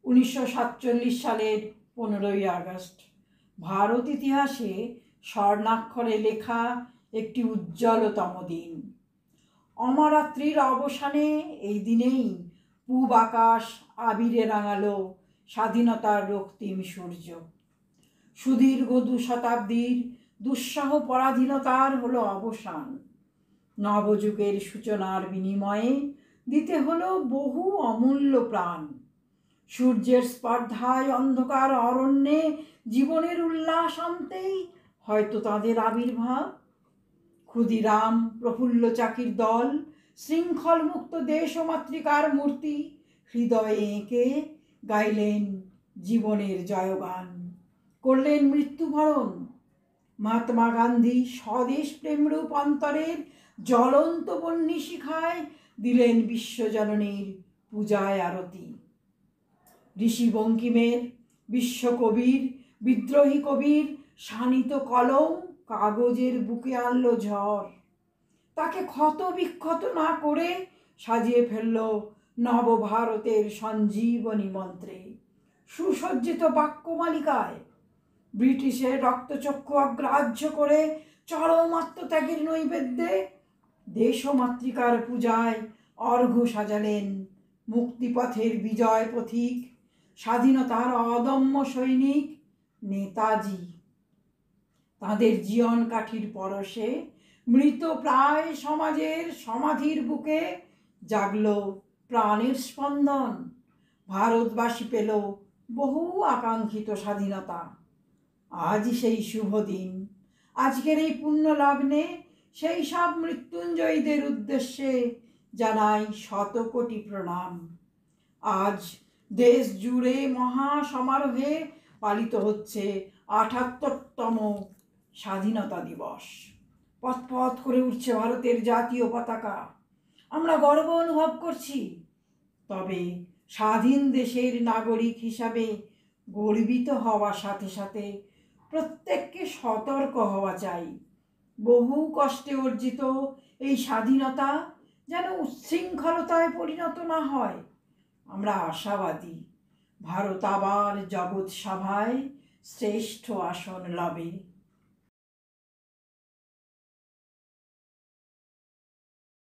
1947 সালের 15ই আগস্ট ভারত ইতিহাসে স্বর্ণাক্ষরে লেখা একটি উজ্জ্বলতম দিন। অমরাত্রির অবসানে এই দিনেই পূব আকাশ আবিরে রাঙালো স্বাধীনতার রক্তিম সূর্য। সুদীর্ঘ 2 শতাব্দীর দুঃসহ পরাধীনতার হলো অবসান। নবযুগের সূচনার বিনিময়ে দিতে হলো বহু অমূল্য প্রাণ। সূর্যের স্পর্ধায় অন্ধকার অরণ্যে জীবনের উল্লাস আনতেই হয়তো তাদের আবির্ভাব। ক্ষুদিরাম প্রফুল্ল চাকির দল শৃঙ্খল মুক্ত দেশ ও মাতৃকার মূর্তি হৃদয়ে এঁকে গাইলেন জীবনের জয়গান, করলেন মৃত্যুবরণ। মহাত্মা গান্ধী স্বদেশ প্রেম রূপান্তরের জ্বলন্ত বহ্নি শিখায় দিলেন বিশ্বজননীর পূজায় আরতি। ঋষি বঙ্কিমের, বিশ্বকবির, বিদ্রোহী কবির শানিত কলম কাগজের বুকে আনলো ঝড়। তাকে ক্ষত বিক্ষত না করে সাজিয়ে ফেলল নবভারতের সঞ্জীবনী মন্ত্রে, সুসজ্জিত বাক্যমালিকায়। ব্রিটিশের রক্তচক্ষু অগ্রাহ্য করে চরম আত্মত্যাগের নৈবেদ্যে দেশ ও মাতৃকার পূজায় অর্ঘ্য সাজালেন মুক্তিপথের বিজয় পথিক, স্বাধীনতার অদম্য সৈনিক নেতাজি। তাঁদের জীবন কাঠির পরশে মৃত প্রায় সমাজের সমাধির বুকে জাগল প্রাণের স্পন্দন। ভারতবাসী পেল বহু আকাঙ্ক্ষিত স্বাধীনতা। আজ সেই শুভ দিন, আজকের এই পুণ্য লগ্নে সেই সব মৃত্যুঞ্জয়ীদের উদ্দেশ্যে জানাই শতকোটি প্রণাম। আজ দেশ জুড়ে মহা সমারোহে পালিত হচ্ছে ৭৮তম স্বাধীনতা দিবস। পথ পথ করে উঠছে ভারতের জাতীয় পতাকা। আমরা গর্ব অনুভব করছি। তবে স্বাধীন দেশের নাগরিক হিসাবে গর্বিত হওয়ার সাথে সাথে প্রত্যেককে সতর্ক হওয়া চাই। বহু কষ্টে অর্জিত এই স্বাধীনতা যেন উচ্ছৃঙ্খলতায় পরিণত না হয়। আমরা আশাবাদী ভারত আবার জগৎ সভায় শ্রেষ্ঠ আসন লাভে।